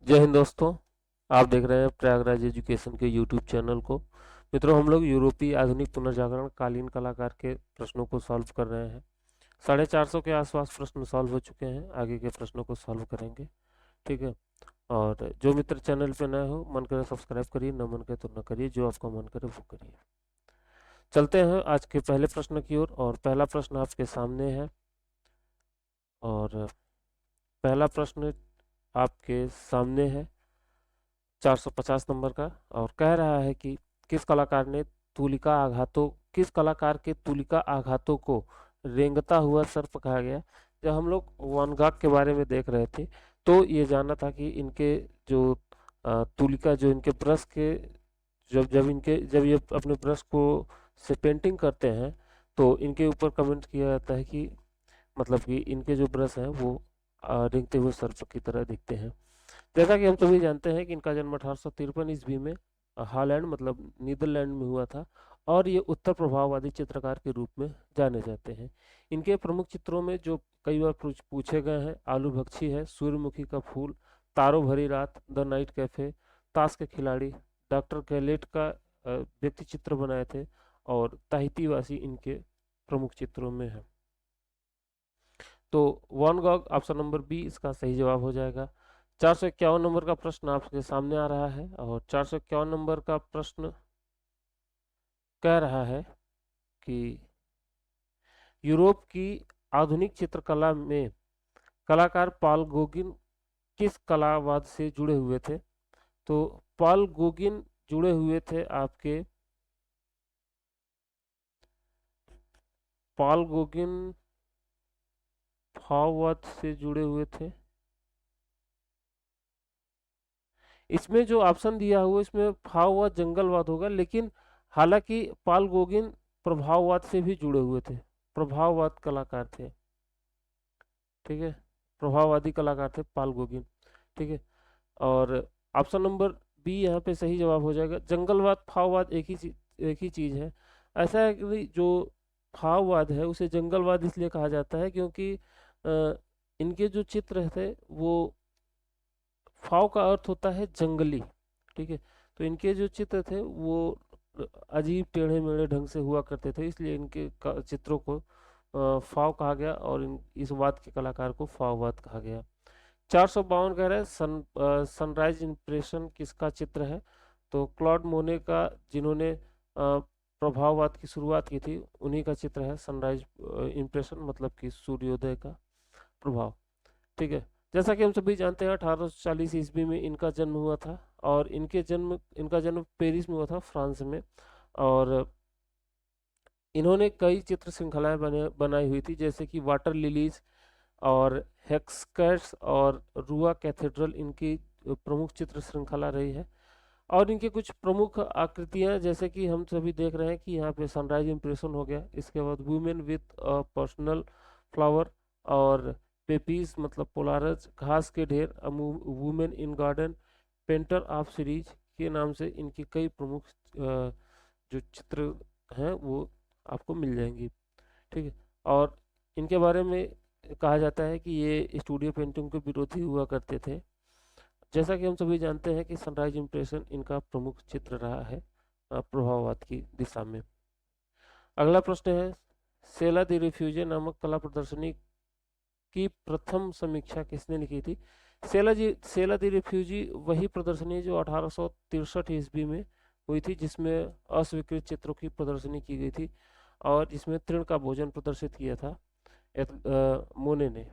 जय हिंद दोस्तों। आप देख रहे हैं प्रयागराज एजुकेशन के यूट्यूब चैनल को। मित्रों, हम लोग यूरोपीय आधुनिक पुनर्जागरण कालीन कलाकार के प्रश्नों को सॉल्व कर रहे हैं। 450 के आसपास प्रश्न सॉल्व हो चुके हैं, आगे के प्रश्नों को सॉल्व करेंगे। ठीक है। और जो मित्र चैनल पे नए हो, मन करे सब्सक्राइब करिए, न मन करे तो न करिए, जो आपका मन करे वो करिए। चलते हैं आज के पहले प्रश्न की ओर, और पहला प्रश्न आपके सामने है। और पहला प्रश्न आपके सामने है 450 नंबर का, और कह रहा है कि किस कलाकार ने तुलिका आघातों किस कलाकार के तुलिका आघातों को रेंगता हुआ सर्प कहा गया। जब हम लोग वैन गॉग के बारे में देख रहे थे, तो ये जानना था कि इनके जो तुलिका, जो इनके ब्रश के, जब ये अपने ब्रश को से पेंटिंग करते हैं, तो इनके ऊपर कमेंट किया जाता है कि मतलब कि इनके जो ब्रश हैं वो रेंगते हुए सर्प की तरह दिखते हैं। जैसा कि हम सभी जानते हैं कि इनका जन्म 1853 ईस्वी में हॉलैंड मतलब नीदरलैंड में हुआ था, और ये उत्तर प्रभाववादी चित्रकार के रूप में जाने जाते हैं। इनके प्रमुख चित्रों में जो कई बार पूछे गए हैं, आलू भक्षी है, सूर्यमुखी का फूल, तारों भरी रात, द नाइट कैफे, ताश के खिलाड़ी, डॉक्टर कैलेट का व्यक्ति चित्र बनाए थे, और ताहिती वासी इनके प्रमुख चित्रों में है। तो Van Gogh option number B इसका सही जवाब हो जाएगा। 451 नंबर का प्रश्न आपके सामने आ रहा है, और 451 नंबर का प्रश्न कह रहा है कि यूरोप की आधुनिक चित्रकला में कलाकार पॉल गोगिन किस कलावाद से जुड़े हुए थे। तो पॉल गोगिन जुड़े हुए थे आपके पॉल गोगिन भाववाद से जुड़े हुए थे। इसमें जो ऑप्शन दिया हुआ इसमें भाववाद जंगलवाद होगा, लेकिन हालांकि पॉल गोगिन प्रभाववाद से भी जुड़े हुए थे, प्रभाववाद कलाकार थे। ठीक है, प्रभाववादी कलाकार थे पॉल गोगिन। ठीक है। और ऑप्शन नंबर बी यहाँ पे सही जवाब हो जाएगा। जंगलवाद भाववाद एक ही चीज है। ऐसा है कि जो भाववाद है उसे जंगलवाद इसलिए कहा जाता है क्योंकि इनके जो चित्र थे वो, फाव का अर्थ होता है जंगली। ठीक है। तो इनके जो चित्र थे वो अजीब टेढ़े मेढ़े ढंग से हुआ करते थे, इसलिए इनके चित्रों को फाव कहा गया, और इस वाद के कलाकार को फाववाद कहा गया। 452 कह रहे हैं सनराइज इंप्रेशन किसका चित्र है। तो क्लॉड मोने का, जिन्होंने प्रभाववाद की शुरुआत की थी, उन्हीं का चित्र है सनराइज इंप्रेशन, मतलब कि सूर्योदय का प्रभाव। ठीक है। जैसा कि हम सभी जानते हैं 1840 ईस्वी में इनका जन्म हुआ था, और इनका जन्म पेरिस में हुआ था, फ्रांस में। और इन्होंने कई चित्र श्रृंखलाएं बनाई हुई थी, जैसे कि वाटर लिलीज और हेक्सकैट्स और रुआ कैथेड्रल इनकी प्रमुख चित्र श्रृंखला रही है। और इनके कुछ प्रमुख आकृतियां, जैसे कि हम सभी देख रहे हैं कि यहाँ पे सनराइज इंप्रेशन हो गया, इसके बाद वुमेन विथ पर्सनल फ्लावर, और पेपीज मतलब पोलारज, घास के ढेर, women in garden, painter of series के नाम से इनकी कई प्रमुख जो चित्र हैं वो आपको मिल जाएंगी। ठीक है। और इनके बारे में कहा जाता है कि ये स्टूडियो पेंटिंग के विरोधी हुआ करते थे। जैसा कि हम सभी जानते हैं कि सनराइज इंप्रेशन इनका प्रमुख चित्र रहा है प्रभाववाद की दिशा में। अगला प्रश्न है, सेला द रिफ्यूजी नामक कला प्रदर्शनी की प्रथम समीक्षा किसने लिखी थी। सेला द रिफ्यूजी वही प्रदर्शनी है जो 1863 ईस्वी में हुई थी, जिसमें अस्वीकृत चित्रों की प्रदर्शनी की गई थी, और जिसमें तृण का भोजन प्रदर्शित किया था मोने ने।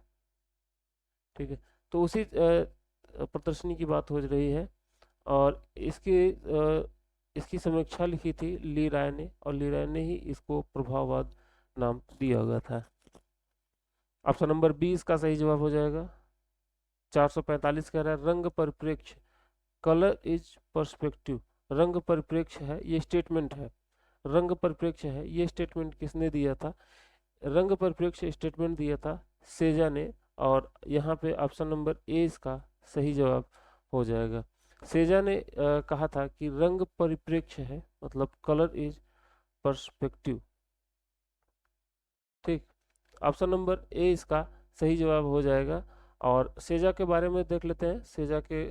ठीक है। तो उसी प्रदर्शनी की बात हो रही है, और इसकी समीक्षा लिखी थी ली राय ने, और ली राय ने ही इसको प्रभाववाद नाम दिया हुआ था। ऑप्शन नंबर बी इसका सही जवाब हो जाएगा। 445 कह रहा है रंग परिप्रेक्ष्य, कलर इज पर्सपेक्टिव। रंग परिप्रेक्ष्य है ये स्टेटमेंट है, रंग परिप्रेक्ष्य है ये स्टेटमेंट किसने दिया था। रंग परिप्रेक्ष्य स्टेटमेंट दिया था सेजा ने, और यहाँ पे ऑप्शन नंबर ए इसका सही जवाब हो जाएगा। सेजा ने कहा था कि रंग परिप्रेक्ष्य है, मतलब कलर इज पर्सपेक्टिव। ठीक। ऑप्शन नंबर ए इसका सही जवाब हो जाएगा। और सेजा के बारे में देख लेते हैं। सेजा के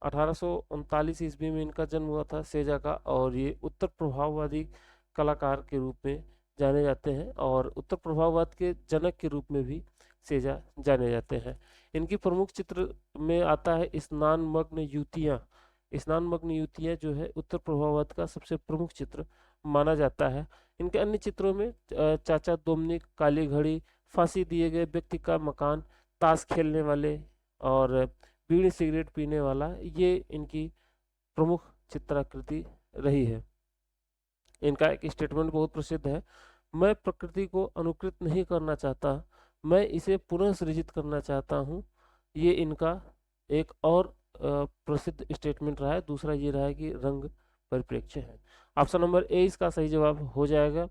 1839 ईस्वी में इनका जन्म हुआ था सेजा का, और ये उत्तर प्रभाववादी कलाकार के रूप में जाने जाते हैं, और उत्तर प्रभाववाद के जनक के रूप में भी सेजा जाने जाते हैं। इनकी प्रमुख चित्र में आता है स्नानमग्न युवतियाँ। स्नानमग्न युवतियाँ जो है उत्तर प्रभाववाद का सबसे प्रमुख चित्र माना जाता है। इनके अन्य चित्रों में चाचा दोमनिक, काली घड़ी, फांसी दिए गए व्यक्ति का मकान, ताश खेलने वाले और बीड़ी सिगरेट पीने वाला, ये इनकी प्रमुख चित्राकृति रही है। इनका एक स्टेटमेंट बहुत प्रसिद्ध है, मैं प्रकृति को अनुकृत नहीं करना चाहता, मैं इसे पुनः सृजित करना चाहता हूँ। ये इनका एक और प्रसिद्ध स्टेटमेंट रहा है। दूसरा ये रहा है कि रंग परिप्रेक्ष्य है। ऑप्शन नंबर ए इसका सही जवाब हो जाएगा।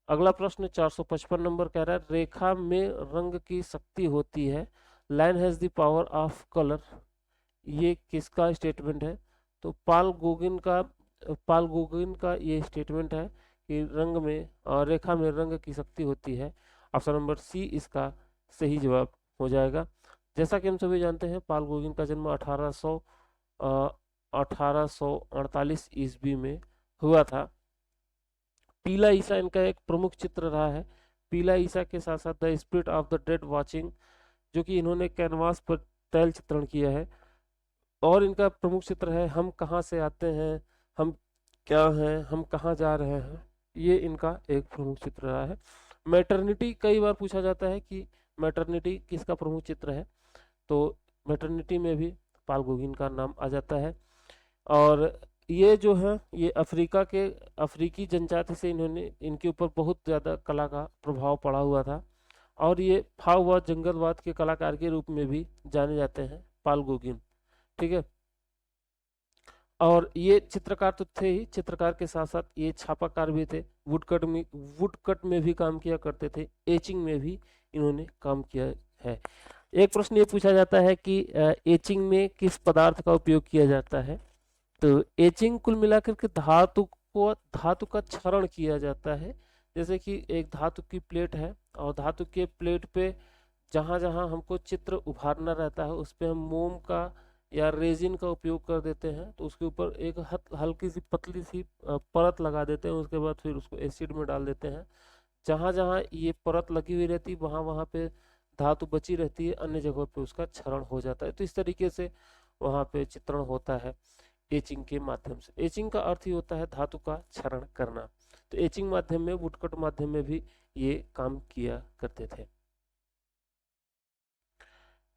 अगला प्रश्न 455 नंबर कह रहा है, रेखा में रंग की शक्ति होती है, line has the power of colour. ये किसका स्टेटमेंट है? तो पाल गोगिन का ये स्टेटमेंट है कि रंग में और रेखा में रंग की शक्ति होती है। ऑप्शन नंबर सी इसका सही जवाब हो जाएगा। जैसा कि हम सभी जानते हैं, पाल गोगिन का जन्म 1848 ईस्वी में हुआ था। पीला ईसा इनका एक प्रमुख चित्र रहा है। पीला ईसा के साथ साथ the spirit of the dead watching, जो कि इन्होंने कैनवास पर तैल चित्रण किया है। और इनका प्रमुख चित्र है हम कहाँ से आते हैं, हम क्या हैं, हम कहाँ जा रहे हैं। ये इनका एक प्रमुख चित्र रहा है। मैटरनिटी कई बार पूछा जाता है कि मैटरनिटी किसका प्रमुख चित्र है, तो मैटरनिटी में भी पाल गोगिन का नाम आ जाता है। और ये जो है ये अफ्रीकी जनजाति से इनके ऊपर बहुत ज़्यादा कला का प्रभाव पड़ा हुआ था, और ये फाववाद जंगलवाद के कलाकार के रूप में भी जाने जाते हैं पाल गोगिन। ठीक है, और ये चित्रकार तो थे ही, चित्रकार के साथ साथ ये छापाकार भी थे। वुडकट में भी काम किया करते थे, एचिंग में भी इन्होंने काम किया है। एक प्रश्न ये पूछा जाता है कि एचिंग में किस पदार्थ का उपयोग किया जाता है? तो एचिंग कुल मिलाकर के धातु का क्षरण किया जाता है। जैसे कि एक धातु की प्लेट है, और धातु के प्लेट पे जहाँ जहाँ हमको चित्र उभारना रहता है उस पे हम मोम का या रेजिन का उपयोग कर देते हैं। तो उसके ऊपर एक हल्की सी पतली सी परत लगा देते हैं, उसके बाद फिर उसको एसिड में डाल देते हैं। जहाँ जहाँ ये परत लगी हुई रहती है वहाँ वहाँ पे धातु बची रहती है, अन्य जगहों पे उसका क्षरण हो जाता है। तो इस तरीके से वहाँ पे चित्रण होता है एचिंग के माध्यम से। एचिंग का अर्थ ही होता है धातु का क्षरण करना। तो एचिंग माध्यम में, वुडकट माध्यम में भी ये काम किया करते थे।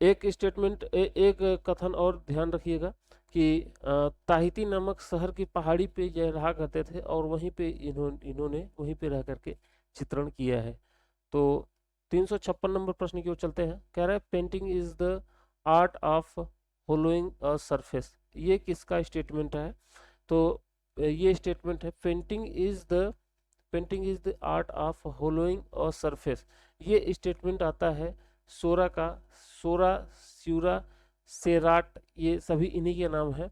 एक स्टेटमेंट एक कथन और ध्यान रखिएगा कि ताहिती नामक शहर की पहाड़ी पे यह रहा करते थे, और वहीं पे इन्होंने वहीं पे रह करके चित्रण किया है। तो 356 नंबर प्रश्न की ओर चलते हैं। कह रहा है painting is the art of hollowing a surface. ये किसका स्टेटमेंट है? तो ये स्टेटमेंट है painting is the art of hollowing a surface. ये स्टेटमेंट आता है सोरा का। सोरा, स्यूरा, सेराट, ये सभी इन्हीं के नाम हैं।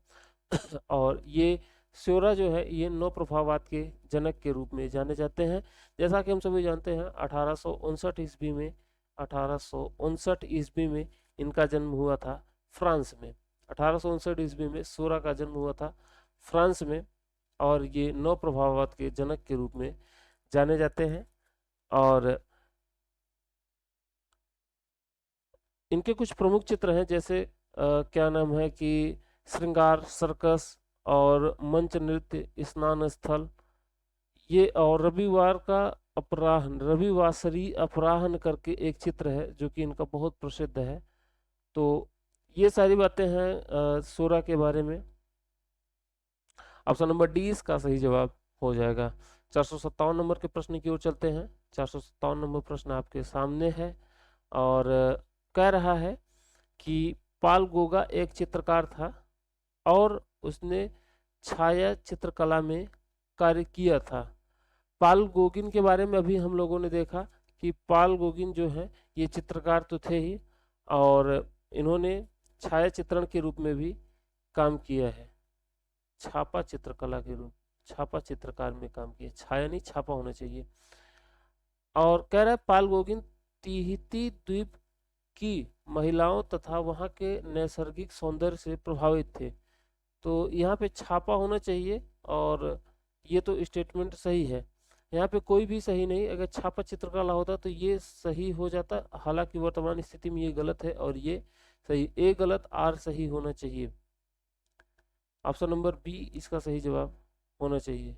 और ये स्योरा जो है ये नौ प्रभाववाद के जनक के रूप में जाने जाते हैं। जैसा कि हम सभी जानते हैं 1859 ईस्वी में इनका जन्म हुआ था फ्रांस में। 1859 ईस्वी में सोरा का जन्म हुआ था फ्रांस में, और ये नौ प्रभाववाद के जनक के रूप में जाने जाते हैं। और इनके कुछ प्रमुख चित्र हैं, जैसे क्या नाम है कि श्रृंगार, सर्कस और मंच नृत्य, स्नान स्थल, ये और रविवासरी अपराह्न करके एक चित्र है जो कि इनका बहुत प्रसिद्ध है। तो ये सारी बातें हैं सोरा के बारे में। ऑप्शन नंबर डी इसका सही जवाब हो जाएगा। 457 नंबर के प्रश्न की ओर चलते हैं। 457 नंबर प्रश्न आपके सामने है, और कह रहा है कि पाल गोगा एक चित्रकार था और उसने छाया चित्रकला में कार्य किया था। पाल गोगिन के बारे में अभी हम लोगों ने देखा कि पाल गोगिन जो है ये चित्रकार तो थे ही, और इन्होंने छाया चित्रण के रूप में भी काम किया है। छापा चित्रकार में काम किया, छाया नहीं छापा होना चाहिए। और कह रहा है पाल गोगिन तिहिती द्वीप की महिलाओं तथा वहाँ के नैसर्गिक सौंदर्य से प्रभावित थे। तो यहाँ पे छापा होना चाहिए, और ये तो स्टेटमेंट सही है। यहाँ पे कोई भी सही नहीं, अगर छापा चित्रकला होता तो ये सही हो जाता, हालांकि वर्तमान स्थिति में ये गलत है और ये सही। ए गलत, आर सही होना चाहिए। ऑप्शन नंबर बी इसका सही जवाब होना चाहिए।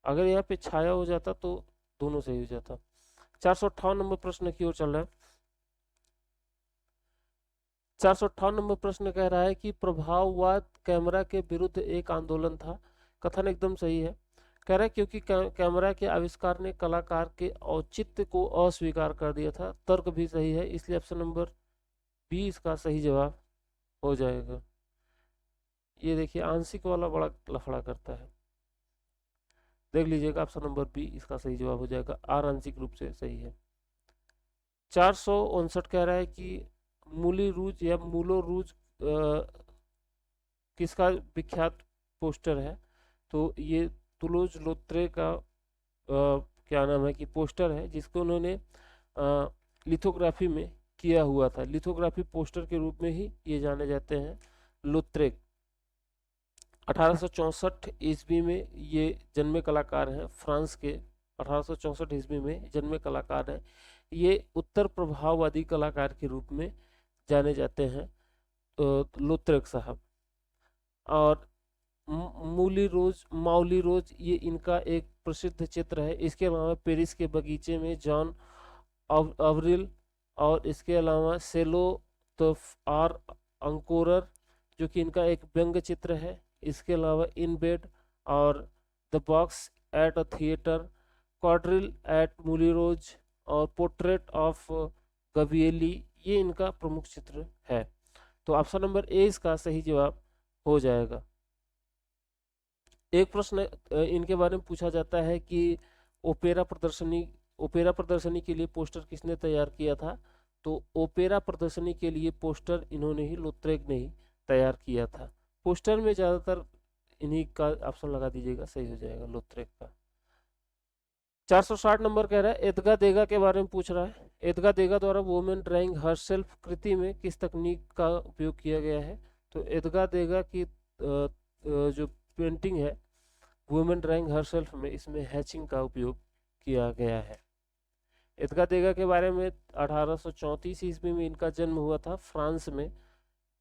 अगर यहाँ पे छाया हो जाता तो दोनों सही हो जाता। 458 नंबर प्रश्न की ओर चल रहा है। 458 नंबर प्रश्न कह रहा है कि प्रभाववाद कैमरा के विरुद्ध एक आंदोलन था। कथन एकदम सही है। कह रहा है क्योंकि कैमरा के आविष्कार ने कलाकार के औचित्य को अस्वीकार कर दिया था। तर्क भी सही है, इसलिए ऑप्शन नंबर बी इसका सही जवाब हो जाएगा। ये देखिए आंशिक वाला बड़ा लफड़ा करता है, देख लीजिएगा। ऑप्शन नंबर बी इसका सही जवाब हो जाएगा, आर आंशिक रूप से सही है। 459 कह रहा है कि मूली रूज या मूलो रूज किसका विख्यात पोस्टर है। तो ये तुलोज लोत्रे का क्या नाम है कि पोस्टर है, जिसको उन्होंने लिथोग्राफी में किया हुआ था। लिथोग्राफी पोस्टर के रूप में ही ये जाने जाते हैं, लोत्रेक। 1864 ईस्वी में ये जन्मे कलाकार हैं, फ्रांस के। 1864 ईस्वी में जन्मे कलाकार हैं। ये उत्तर प्रभाववादी कलाकार के रूप में जाने जाते हैं, लोत्रेक साहब। और माउली रोज ये इनका एक प्रसिद्ध चित्र है। इसके अलावा पेरिस के बगीचे में जॉन अवरिल, और इसके अलावा सेलो द आर अंकोरर जो कि इनका एक व्यंग चित्र है। इसके अलावा इन बेड और the box at a theatre, quadrille at Moulin Rouge और पोर्ट्रेट ऑफ गविएली, ये इनका प्रमुख चित्र है। तो ऑप्शन नंबर ए इसका सही जवाब हो जाएगा। एक प्रश्न इनके बारे में पूछा जाता है कि ओपेरा प्रदर्शनी के लिए पोस्टर किसने तैयार किया था। तो ओपेरा प्रदर्शनी के लिए पोस्टर इन्होंने ही, लोत्रेक ने ही तैयार किया था। पोस्टर में ज़्यादातर इन्हीं का ऑप्शन लगा दीजिएगा, सही हो जाएगा लोत्रेक का। 460 नंबर कह रहा है एदगा देगा के बारे में पूछ रहा है। एदगा देगा द्वारा वुमेन ड्राइंग हरसेल्फ कृति में किस तकनीक का उपयोग किया गया है। तो एदगा देगा की जो पेंटिंग है वुमेन ड्राइंग हरसेल्फ में, इसमें हैचिंग का उपयोग किया गया है। एदगा देगा के बारे में 1834 ईस्वी में इनका जन्म हुआ था फ्रांस में।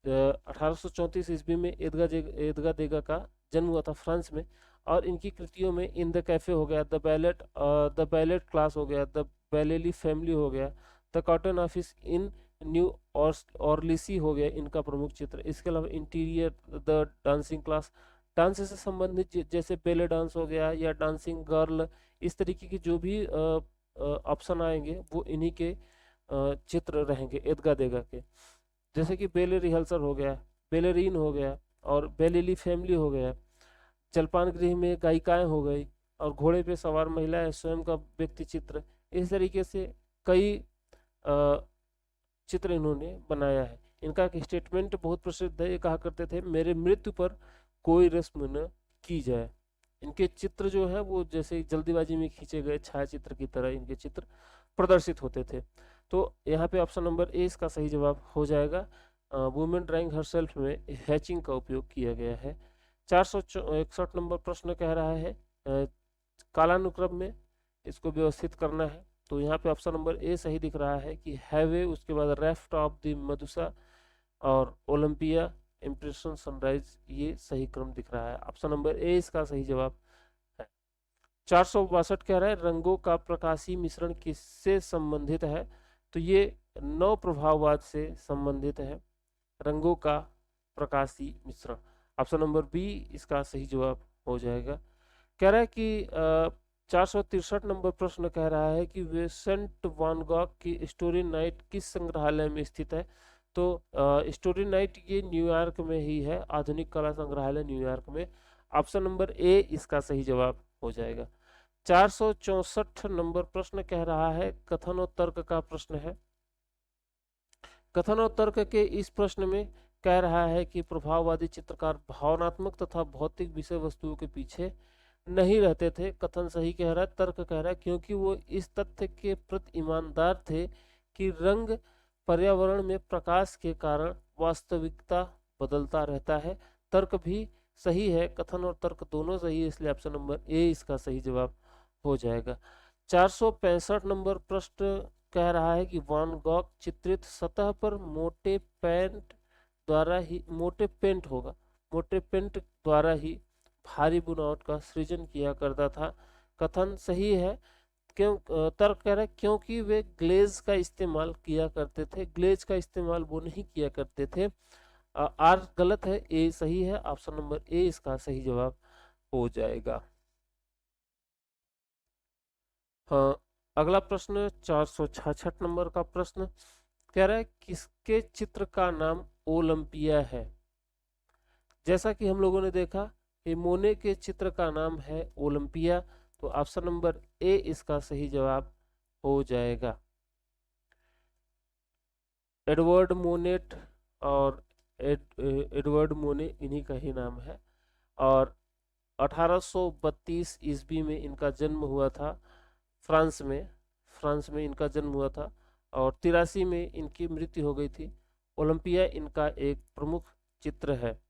1834 ईस्वी में एदगा देगा का जन्म हुआ था फ्रांस में। और इनकी कृतियों में इन द कैफे हो गया, द बैलेट क्लास हो गया, द बैलेली फैमिली हो गया, the cotton office in New Orleans हो गया इनका प्रमुख चित्र। इसके अलावा interior the dancing class, dance से संबंधित जैसे बेले डांस हो गया या डांसिंग गर्ल, इस तरीके की जो भी ऑप्शन आएंगे वो इन्हीं के चित्र रहेंगे एदगा देगा के। जैसे कि बेले रिहर्सल हो गया, बेलेरीन हो गया, और बेलेली फैमिली हो गया, जलपान गृह में गायिकाएं हो गई, और घोड़े पे सवार महिलाएं, स्वयं का व्यक्ति चित्र। इस तरीके से कई चित्र इन्होंने बनाया है। इनका एक स्टेटमेंट बहुत प्रसिद्ध है, ये कहा करते थे मेरे मृत्यु पर कोई रस्म न की जाए। इनके चित्र जो है वो जैसे जल्दीबाजी में खींचे गए छायाचित्र की तरह इनके चित्र प्रदर्शित होते थे। तो यहाँ पे ऑप्शन नंबर ए इसका सही जवाब हो जाएगा। वुमेन ड्राइंग हरसेल्फ में हैचिंग का उपयोग किया गया है। 461 नंबर प्रश्न कह रहा है कालानुक्रम में इसको व्यवस्थित करना है। तो यहाँ पे ऑप्शन नंबर ए सही दिख रहा है कि हैवे, उसके बाद रेफ्ट ऑफ द मधुसा और ओलंपिया, इम्प्रेशन, सनराइज, ये सही क्रम दिख रहा है। ऑप्शन नंबर ए इसका सही जवाब है। 462 कह रहा है रंगों का प्रकाशी मिश्रण किससे संबंधित है। तो ये नव प्रभाववाद से संबंधित है, रंगों का प्रकाशी मिश्रण। ऑप्शन नंबर बी इसका सही जवाब हो जाएगा। कह रहा है कि 463 नंबर प्रश्न कह रहा है कि विंसेंट वैन गॉग की स्टोरी नाइट किस संग्रहालय में स्थित है। तो स्टोरी नाइट ये न्यूयॉर्क में ही है, आधुनिक कला संग्रहालय न्यूयॉर्क में। ऑप्शन नंबर ए इसका सही जवाब हो जाएगा। 464 नंबर प्रश्न कह रहा है कथन और तर्क का प्रश्न है। कथन और तर्क के इस प्रश्न में कह रहा है कि प्रभाववादी चित्रकार भावनात्मक तथा भौतिक विषय वस्तुओं के पीछे नहीं रहते थे, कथन सही कह रहा है। तर्क कह रहा है क्योंकि वो इस तथ्य के प्रति ईमानदार थे कि रंग पर्यावरण में प्रकाश के कारण वास्तविकता बदलता रहता है। तर्क भी सही है, कथन और तर्क दोनों सही है, इसलिए ऑप्शन नंबर ए इसका सही जवाब हो जाएगा। 465 नंबर प्रश्न कह रहा है कि वैन गॉग चित्रित सतह पर मोटे पेंट होगा, मोटे पेंट द्वारा ही भारी बुनावट का सृजन किया करता था। कथन सही है। तर्क कह रहा है क्योंकि वे ग्लेज का इस्तेमाल किया करते थे, ग्लेज का इस्तेमाल वो नहीं किया करते थे। आर गलत है, ए सही है, ऑप्शन नंबर ए इसका सही जवाब हो जाएगा। हाँ, अगला प्रश्न 466 नंबर का प्रश्न कह रहा है किसके चित्र का नाम ओलंपिया है। जैसा कि हम लोगों ने देखा कि मोने के चित्र का नाम है ओलंपिया, तो ऑप्शन नंबर ए इसका सही जवाब हो जाएगा। एडवर्ड मोनेट और एडवर्ड मोने इन्हीं का ही नाम है, और 1832 ईस्वी में इनका जन्म हुआ था फ्रांस में, फ्रांस में इनका जन्म हुआ था, और 83 में इनकी मृत्यु हो गई थी। ओलंपिया इनका एक प्रमुख चित्र है।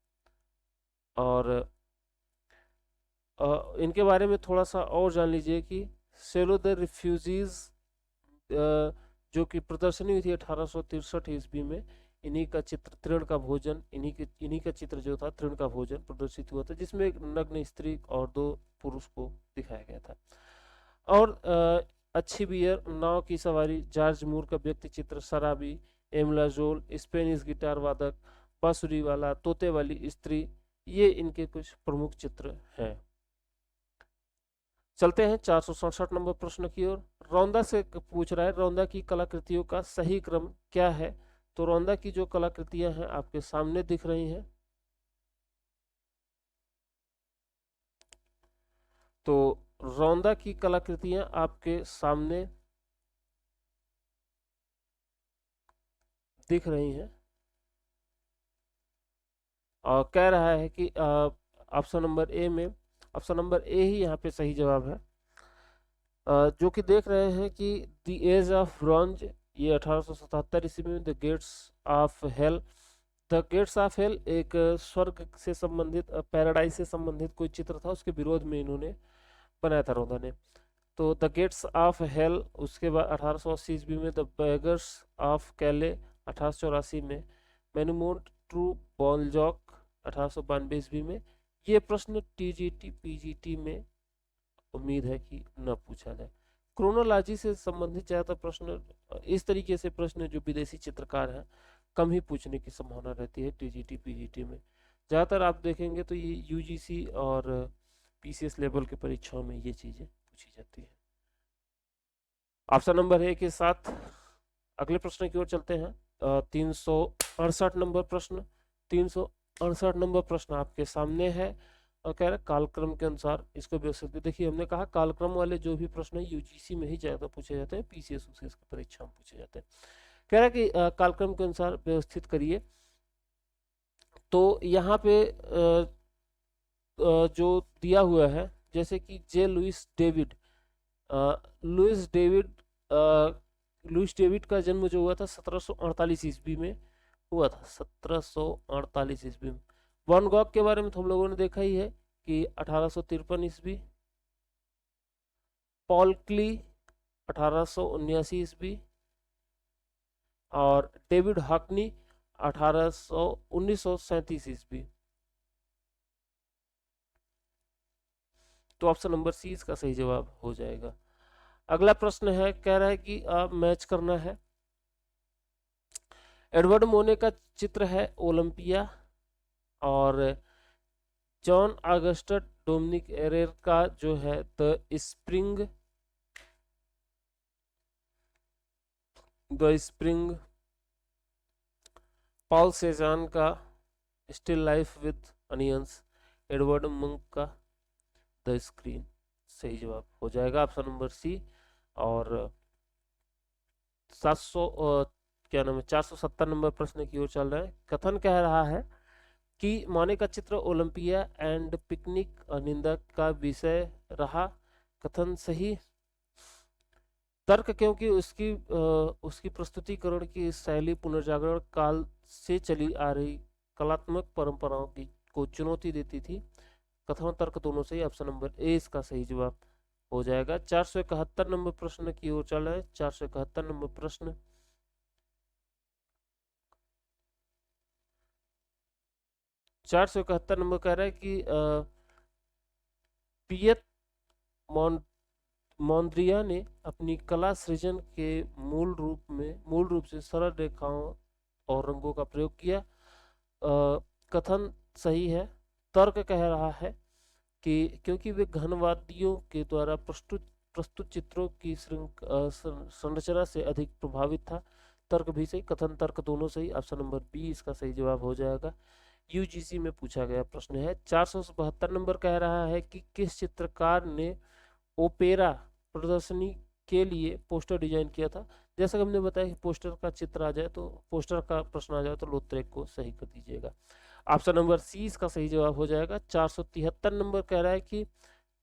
और इनके बारे में थोड़ा सा और जान लीजिए कि सेलो द रिफ्यूजीज जो कि प्रदर्शनी हुई थी 1863 ईस्वी में, इन्हीं का चित्र तृण का भोजन, इन्हीं का चित्र जो था तृण का भोजन प्रदर्शित हुआ था, जिसमें एक नग्न स्त्री और दो पुरुष को दिखाया गया था। और अच्छी बियर, नाव की सवारी, जॉर्ज मूर का व्यक्ति चित्र, शराबी, एमला जोल, स्पेनिश गिटार वादक, बांसुरी वाला, तोते वाली स्त्री, ये इनके कुछ प्रमुख चित्र हैं। चलते हैं 467 नंबर प्रश्न की ओर। रौंदा से पूछ रहा है रौंदा की कलाकृतियों का सही क्रम क्या है। तो रौंदा की जो कलाकृतियां हैं आपके सामने दिख रही हैं। तो रौंदा की कलाकृतियां आपके सामने दिख रही हैं, और कह रहा है कि ऑप्शन नंबर ए में, ऑप्शन नंबर ए ही यहाँ पे सही जवाब है। जो कि देख रहे हैं कि द एज ऑफ ब्रॉन्ज, ये 1877 ईस्वी में, the gates of hell, the gates of hell एक स्वर्ग से संबंधित, पैराडाइज से संबंधित कोई चित्र था, उसके विरोध में इन्होंने बनाया था रौंदा ने। तो द गेट्स ऑफ हेल, उसके बाद 1880 ईस्वी में द बेगर्स ऑफ कैले, 1884 में मेनुमोट ट्रू बॉलजॉक, 1892 ईस्वी में। ये प्रश्न टीजीटी पीजीटी में उम्मीद है कि न पूछा जाए। क्रोनोलॉजी से संबंधित ज़्यादातर प्रश्न, इस तरीके से प्रश्न जो विदेशी चित्रकार हैं, कम ही पूछने की संभावना रहती है टीजीटी पीजीटी में। ज़्यादातर आप देखेंगे तो ये यूजीसी और पीसीएस लेवल की परीक्षाओं में ये चीज़ें पूछी जाती है। ऑप्शन नंबर ए के साथ अगले प्रश्न की ओर चलते हैं। 368 नंबर प्रश्न, 368 नंबर प्रश्न आपके सामने है, और कह रहा है कालक्रम के अनुसार इसको व्यवस्थित। देखिए हमने कहा कालक्रम वाले जो भी प्रश्न है यूजीसी में ही ज्यादा पूछे जाते हैं, पीसीएस उसीएस की परीक्षा में पूछे जाते हैं। कह रहा है कि कालक्रम के अनुसार व्यवस्थित करिए। तो यहाँ पे जो दिया हुआ है, जैसे कि J Louis David, Louis David Louis David का जन्म जो हुआ था 1748 ईस्वी में हुआ था, 1748 ईस्वी में। वैन गॉग के बारे में तो हम लोगों ने देखा ही है कि 1853 ईस्वी। पॉल क्ली 1879 ईस्वी, और डेविड हॉकनी 1937 ईस्वी। तो ऑप्शन नंबर सी इसका सही जवाब हो जाएगा। अगला प्रश्न है, कह रहा है कि मैच करना है। एडवर्ड मोने का चित्र है ओलंपिया, और जॉन ऑगस्टस डोमिनिक एरेर का जो है द स्प्रिंग, पॉल सेजान का still life with onions, Edward monk का द स्क्रीन। सही जवाब हो जाएगा ऑप्शन नंबर सी। और 700 क्या नाम है 470 नंबर प्रश्न की ओर चल रहे हैं। कथन कह रहा है कि मौने का चित्र ओलंपिया एंड पिकनिक निंदा का विषय रहा। कथन सही। तर्क क्योंकि उसकी प्रस्तुतिकरण की शैली पुनर्जागरण काल से चली आ रही कलात्मक परंपराओं की को चुनौती देती थी। कथन और तर्क दोनों सही। ऑप्शन नंबर ए इसका सही जवाब हो जाएगा। 471 नंबर प्रश्न की ओर चल रहे हैं। 471 नंबर प्रश्न। 471 नंबर कह रहा है कि पियत मौन्द्रिया ने अपनी कला सृजन के मूल रूप से सरल रेखाओं और रंगों का प्रयोग किया। कथन सही है। तर्क कह रहा है कि क्योंकि वे घनवादियों के द्वारा प्रस्तुत चित्रों की संरचना से अधिक प्रभावित था। तर्क भी सही। कथन तर्क दोनों सही। ऑप्शन नंबर बी इसका सही जवाब हो जाएगा। यूजीसी में पूछा गया प्रश्न है। 472 नंबर कह रहा है कि किस चित्रकार ने ओपेरा प्रदर्शनी के लिए पोस्टर डिजाइन किया था। जैसा कि हमने बताया कि पोस्टर का चित्र आ जाए तो पोस्टर का प्रश्न आ जाए तो लोत्रेक को सही कर दीजिएगा। ऑप्शन नंबर सी इसका सही जवाब हो जाएगा। 473 नंबर कह रहा है कि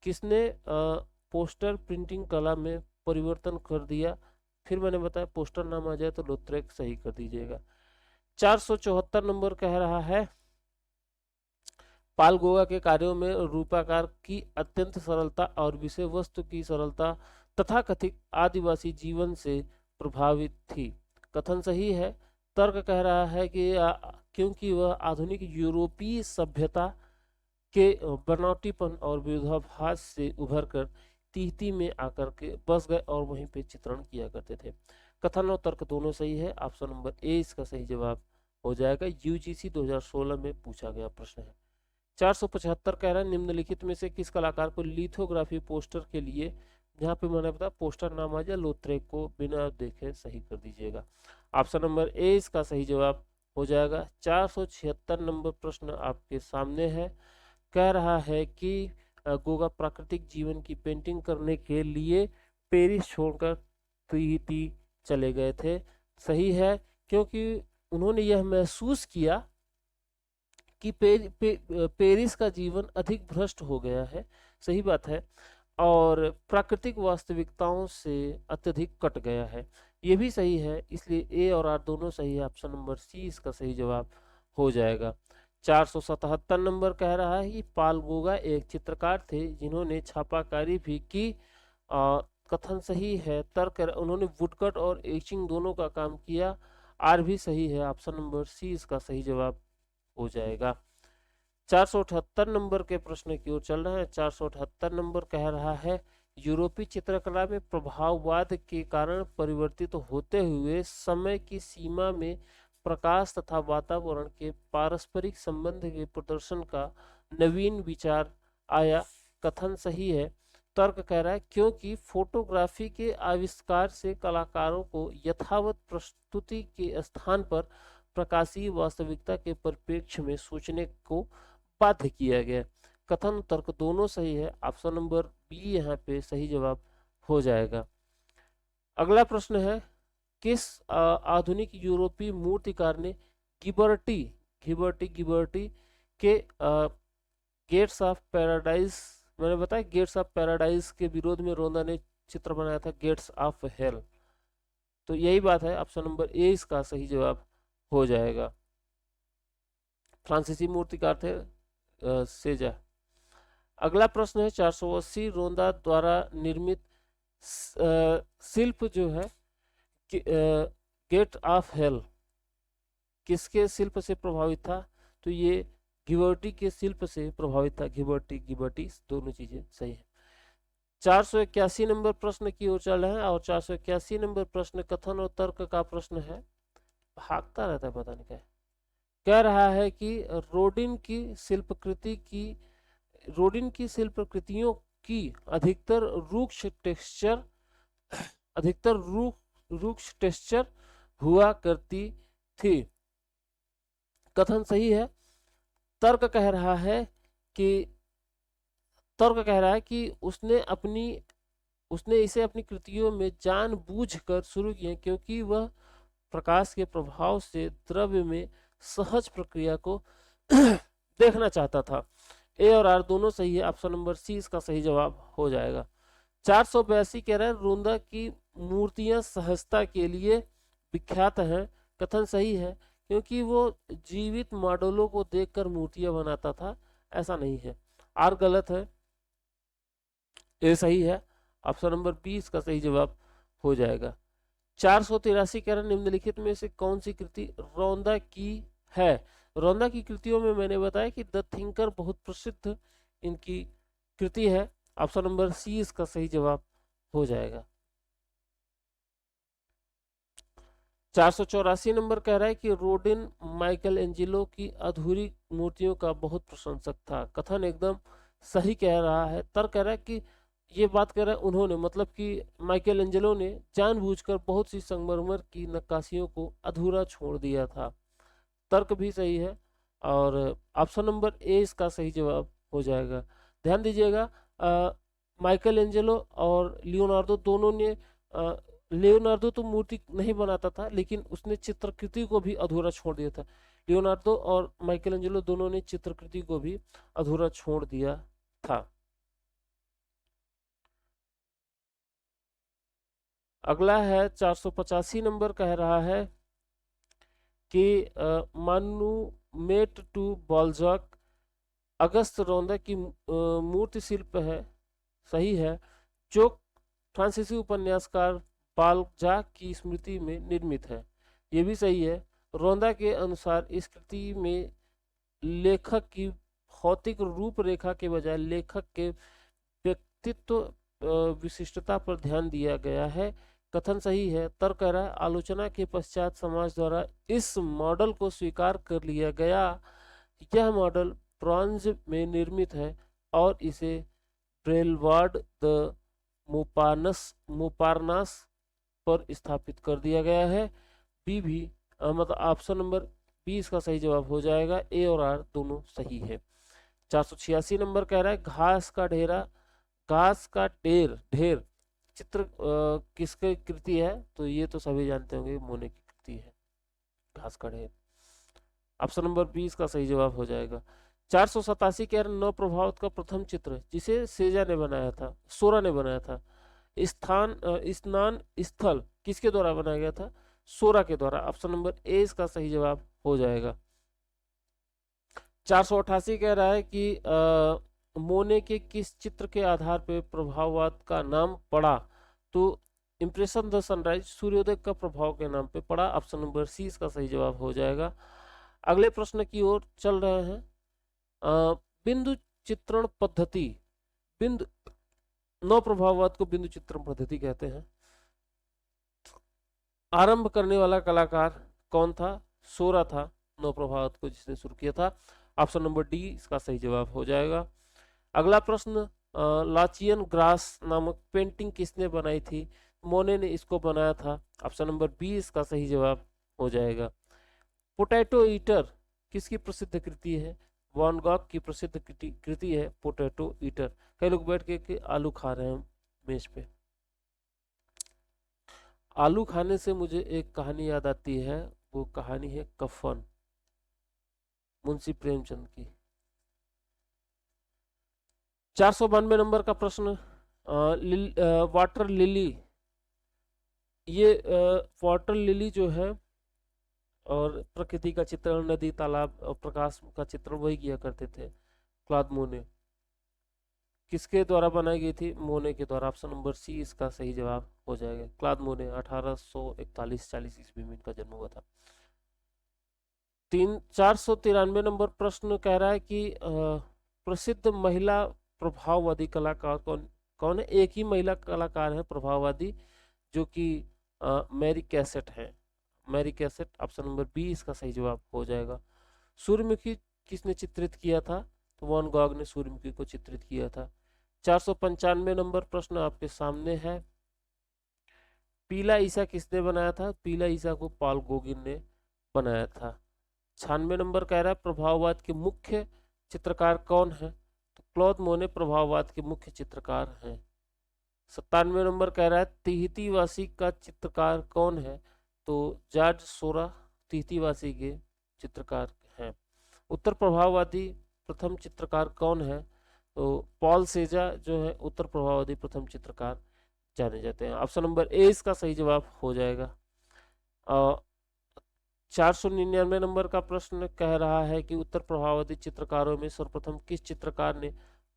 किसने पोस्टर प्रिंटिंग कला में परिवर्तन कर दिया। फिर मैंने बताया पोस्टर नाम आ जाए तो लोत्रेक सही कर दीजिएगा। 474 नंबर कह रहा है पाल गोगा के कार्यों में रूपाकार की अत्यंत सरलता और विषय वस्तु की सरलता तथाकथित आदिवासी जीवन से प्रभावित थी। कथन सही है। तर्क कह रहा है कि क्योंकि वह आधुनिक यूरोपीय सभ्यता के बनावटीपन और विरोधाभास से उभरकर तीहती में आकर के बस गए और वहीं पे चित्रण किया करते थे। कथन और तर्क दोनों सही है। ऑप्शन नंबर ए इसका सही जवाब हो जाएगा। यूजीसी 2016 में पूछा गया प्रश्न है। 475 कह रहा है निम्नलिखित में से किस कलाकार को लिथोग्राफी पोस्टर के लिए, जहाँ पे मैंने बताया पोस्टर नाम आ जाए लोत्रेक को बिना देखे सही कर दीजिएगा। ऑप्शन नंबर ए इसका सही जवाब हो जाएगा। 476 नंबर प्रश्न आपके सामने है। कह रहा है कि गोगा प्राकृतिक जीवन की पेंटिंग करने के लिए पेरिस छोड़कर तीहती चले गए थे। सही है, क्योंकि उन्होंने यह महसूस किया कि पेरिस का जीवन अधिक भ्रष्ट हो गया है। सही बात है। और प्राकृतिक वास्तविकताओं से अत्यधिक कट गया है। ये भी सही है, इसलिए ए और आर दोनों सही है। ऑप्शन नंबर सी इसका सही जवाब हो जाएगा। 477 नंबर कह रहा है कि पाल गोगा एक चित्रकार थे जिन्होंने छापाकारी भी की। कथन सही है। तर्क उन्होंने वुडकट और एचिंग दोनों का काम किया। आर भी सही है। ऑप्शन नंबर सी इसका सही जवाब हो जाएगा। 478 नंबर के प्रश्न की ओर चल रहा है। 478 नंबर कह रहा है यूरोपीय चित्रकला में प्रभाववाद के कारण परिवर्तित होते हुए समय की सीमा में प्रकाश तथा वातावरण के पारस्परिक संबंध के प्रदर्शन का नवीन विचार आया। कथन सही है। तर्क कह रहा है क्योंकि फोटोग्राफी के आविष्कार से कलाकारों को यथावत प्रस्तुति के स्थान पर प्रकाशीय वास्तविकता के परिप्रेक्ष्य में सोचने को बाध्य किया गया। कथन तर्क दोनों सही है। ऑप्शन नंबर बी यहाँ पे सही जवाब हो जाएगा। अगला प्रश्न है किस आधुनिक यूरोपीय मूर्तिकार ने गिबर्टी के गेट्स ऑफ पैराडाइज, मैंने बताया गेट्स ऑफ पैराडाइज के विरोध में रोंदा ने चित्र बनाया था गेट्स ऑफ हेल। तो यही बात है। ऑप्शन नंबर ए इसका सही जवाब हो जाएगा। फ्रांसीसी मूर्तिकार थे सेजा। अगला प्रश्न है 480 रोंदा द्वारा निर्मित शिल्प जो है गेट ऑफ हेल किसके शिल्प से प्रभावित था। तो ये गिबर्टी के शिल्प से प्रभावित था। गिबर्टी दोनों चीजें सही है। 481 नंबर प्रश्न की ओर चल रहे हैं और 481 नंबर प्रश्न कथन और तर्क का प्रश्न है। भागता रहता है पता नहीं क्या। कह रहा है कि रोडिन की शिल्पकृतियों की अधिकतर रुक्ष टेक्सचर हुआ करती थी। कथन सही है। तर्क कह रहा है कि उसने इसे अपनी कृतियों में जानबूझकर शुरू किया क्योंकि वह प्रकाश के प्रभाव से द्रव्य में सहज प्रक्रिया को देखना चाहता था। ए और आर दोनों सही है, ऑप्शन नंबर सी इसका सही जवाब हो जाएगा। 482 कह रहा है रोंदा की मूर्तियां सहजता के लिए विख्यात हैं, कथन सही है, क्योंकि वो जीवित मॉडलों को देखकर मूर्तियां बनाता था, ऐसा नहीं है। आर गलत है, ए सही है, ऑप्शन नंबर बी इसका सही जवाब हो जाएगा। 483 कह रहा है निम्नलिखित में से कौन सी कृति रौंदा की है। रौंदा की कृतियों में मैंने बताया कि द थिंकर बहुत प्रसिद्ध इनकी कृति है, ऑप्शन नंबर सी इसका सही जवाब हो जाएगा। 484 नंबर कह रहा है कि रोडिन माइकल एंजिलो की अधूरी मूर्तियों का बहुत प्रशंसक था, कथन एकदम सही कह रहा है। तर्क कह रहा है कि ये बात कह रहा है उन्होंने, मतलब कि माइकल एंजेलो ने जानबूझकर बहुत सी संगमरमर की नक्काशियों को अधूरा छोड़ दिया था, तर्क भी सही है और ऑप्शन नंबर ए इसका सही जवाब हो जाएगा। ध्यान दीजिएगा, माइकल एंजेलो और लियोनार्डो दोनों ने, लियोनार्डो तो मूर्ति नहीं बनाता था लेकिन उसने चित्रकृति को भी अधूरा छोड़ दिया था। लियोनार्डो और माइकल एंजेलो दोनों ने चित्रकृति को भी अधूरा छोड़ दिया था। अगला है 485 नंबर, कह रहा है कि मानुमेट टू बॉल्जाक अगस्त रौंदा की मूर्ति शिल्प है, सही है, जो फ्रांसीसी उपन्यासकार बाल्जाक की स्मृति में निर्मित है, ये भी सही है। रौंदा के अनुसार इस कृति में लेखक की भौतिक रूपरेखा के बजाय लेखक के व्यक्तित्व विशिष्टता पर ध्यान दिया गया है, कथन सही है। तर्क कह रहा है आलोचना के पश्चात समाज द्वारा इस मॉडल को स्वीकार कर लिया गया, यह मॉडल ब्रॉन्ज में निर्मित है और इसे ब्रेलवार्ड द मोपारनास पर स्थापित कर दिया गया है। बी भी मतलब ऑप्शन नंबर बी इसका सही जवाब हो जाएगा, ए और आर दोनों सही है। 486 नंबर कह रहा है घास का ढेर ढेर चित्र किसकी कृति है, तो ये तो सभी जानते होंगे मोने की कृति है, घास का ढेर, ऑप्शन नंबर बी इसका सही जवाब हो जाएगा। 487 कह रहे नव प्रभावत का प्रथम चित्र जिसे सेजा ने बनाया था, सोरा ने बनाया था, स्नान स्थल किसके द्वारा बनाया गया था, सोरा के द्वारा, ऑप्शन नंबर ए इसका सही जवाब हो जाएगा। 488 कह रहा है कि मोने के किस चित्र के आधार पर प्रभाववाद का नाम पड़ा, तो इम्प्रेशन द सनराइज सूर्योदय का प्रभाव के नाम पे पड़ा, ऑप्शन नंबर सी इसका सही जवाब हो जाएगा। अगले प्रश्न की ओर चल रहे हैं। बिंदु चित्रण पद्धति, बिंदु नव प्रभाववाद को बिंदु चित्रण पद्धति कहते हैं। आरंभ करने वाला कलाकार कौन था, सोरा था नव प्रभाववाद को जिसने शुरू किया था, ऑप्शन नंबर डी इसका सही जवाब हो जाएगा। अगला प्रश्न, लाचियन ग्रास नामक पेंटिंग किसने बनाई थी, मोने ने इसको बनाया था, ऑप्शन नंबर बी इसका सही जवाब हो जाएगा। पोटैटो ईटर किसकी प्रसिद्ध कृति है, वैन गॉग की प्रसिद्ध कृति है पोटैटो ईटर। कई लोग बैठ के आलू खा रहे हैं मेज पे। आलू खाने से मुझे एक कहानी याद आती है, वो कहानी है कफन, मुंशी प्रेमचंद की। 492 नंबर का प्रश्न, वाटर लिली, ये वाटर लिली जो है और प्रकृति का चित्रण, नदी तालाब और प्रकाश का चित्रण वही किया करते थे क्लॉद मोने, किसके द्वारा बनाई गई थी, मोने के द्वारा, ऑप्शन नंबर सी इसका सही जवाब हो जाएगा। क्लॉद मोने 1841-40 ईस्वी में इनका जन्म हुआ था। 493 नंबर प्रश्न कह रहा है कि प्रसिद्ध महिला प्रभाववादी कलाकार कौन है, एक ही महिला कलाकार है प्रभाववादी जो कि मैरी कैसेट है, Mary Cassatt, option number B इसका सही जवाब हो जाएगा। सूर्यमुखी किसने चित्रित किया था, तो वैन गॉग ने सूर्यमुखी को चित्रित किया था। 495 नंबर प्रश्न आपके सामने है, पीला ईसा किसने बनाया था, पीला ईसा को पॉल गोगिन ने बनाया था। 96 नंबर कह रहा है प्रभाववाद के मुख्य चित्रकार कौन है, तो क्लॉद मोने प्रभाववाद के मुख्य चित्रकार हैं। 97 नंबर कह रहा है तिहतीवासी का चित्रकार कौन है, तो जॉर्ज सोरा तिहतीवासी के चित्रकार हैं। उत्तर प्रभाववादी प्रथम चित्रकार कौन है? तो पॉल सेजा जो है उत्तर प्रभाववादी प्रथम चित्रकार जाने जाते हैं। ऑप्शन नंबर ए इसका सही जवाब हो जाएगा। 499 नंबर का प्रश्न कह रहा है कि उत्तर प्रभाववादी चित्रकारों में सर्वप्रथम किस चित्रकार ने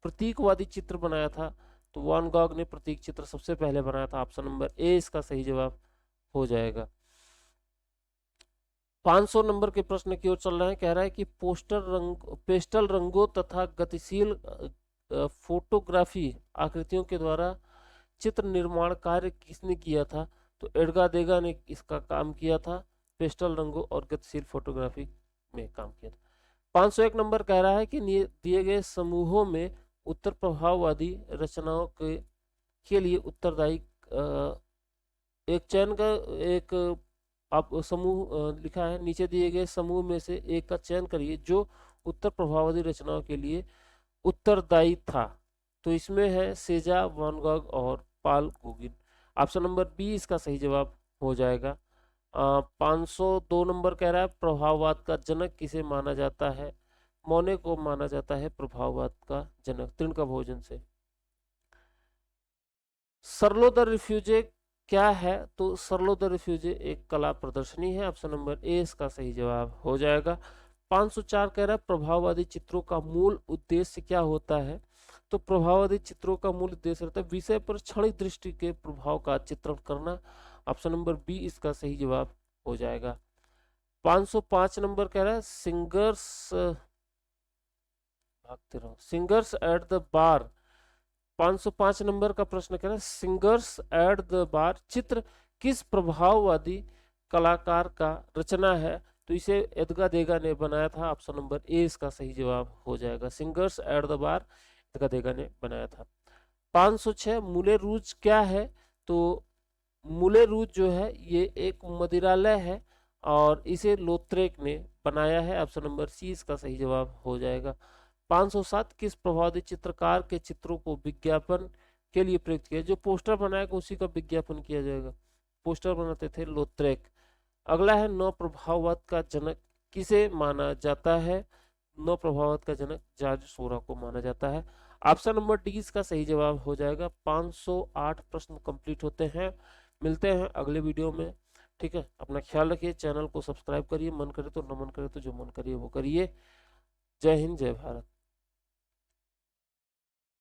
प्रतीकवादी चित्र बनाया था? तो वैन गॉग ने प्रतीक चित्र सबसे पहले बनाया था। ऑप्शन नंबर ए इसका सही जवाब हो जाएगा। 500 नंबर के प्रश्न की ओर चल रहे हैं। कह रहा है कि पेस्टल रंगों तथा गतिशील फोटोग्राफी आकृतियों के द्वारा चित्र निर्माण कार्य किसने किया था? तो एडगा देगा ने इसका काम किया था। पेस्टल रंगों और गतिशील फोटोग्राफी में काम किया था। 501 नंबर कह रहा है कि दिए गए समूहों में उत्तर प्रभाववादी रचनाओं के लिए उत्तरदायी एक चयन का एक आप समूह लिखा है। नीचे दिए गए समूह में से एक का चयन करिए जो उत्तर प्रभाववादी रचनाओं के लिए उत्तरदायी था। तो इसमें है सेजा, वैन गॉग और Paul Gauguin. Option number B इसका सही जवाब हो जाएगा। 502 नंबर कह रहा है प्रभाववाद का जनक किसे माना जाता है? मोने को माना जाता है प्रभाववाद का जनक तृण भोजन से। सरलो द रिफ्यूजे क्या है? तो सरलो द रिफ्यूजे एक कला प्रदर्शनी है। ऑप्शन नंबर ए इसका सही जवाब हो जाएगा। 504 कह रहा है प्रभाववादी चित्रों का मूल उद्देश्य क्या होता है? तो प्रभाववादी चित्रों का मूल उद्देश्य रहता है विषय पर क्षणिक दृष्टि के प्रभाव का चित्रण करना। ऑप्शन नंबर बी इसका सही जवाब हो जाएगा। 505 नंबर कह रहा है singers at the bar. 505 number का प्रश्न कह रहा है सिंगर्स एट द बार चित्र किस प्रभाववादी कलाकार का रचना है? तो इसे एडगा देगा ने बनाया था। ऑप्शन नंबर ए इसका सही जवाब हो जाएगा। सिंगर्स एट द बार एडगा देगा ने बनाया था। 506 मूले रूज क्या है? तो मूले रूज जो है ये एक मदिरालय है और इसे लोत्रेक ने बनाया है। ऑप्शन नंबर सी इसका सही जवाब हो जाएगा। 507 किस प्रभाववादी चित्रकार के चित्रों को विज्ञापन के लिए प्रयुक्त किया? जो पोस्टर बनाएगा उसी का विज्ञापन किया जाएगा। पोस्टर बनाते थे लोत्रेक। अगला है नौ प्रभाववाद का जनक किसे माना जाता है? नौ प्रभाववाद का जनक जॉर्ज सोरा को माना जाता है। ऑप्शन नंबर डी इसका सही जवाब हो जाएगा। 508 प्रश्न कंप्लीट होते हैं। मिलते हैं अगले वीडियो में। ठीक है, अपना ख्याल रखिए, चैनल को सब्सक्राइब करिए, मन करे तो न मन करे तो जो मन करिए वो करिए। जय हिंद, जय भारत।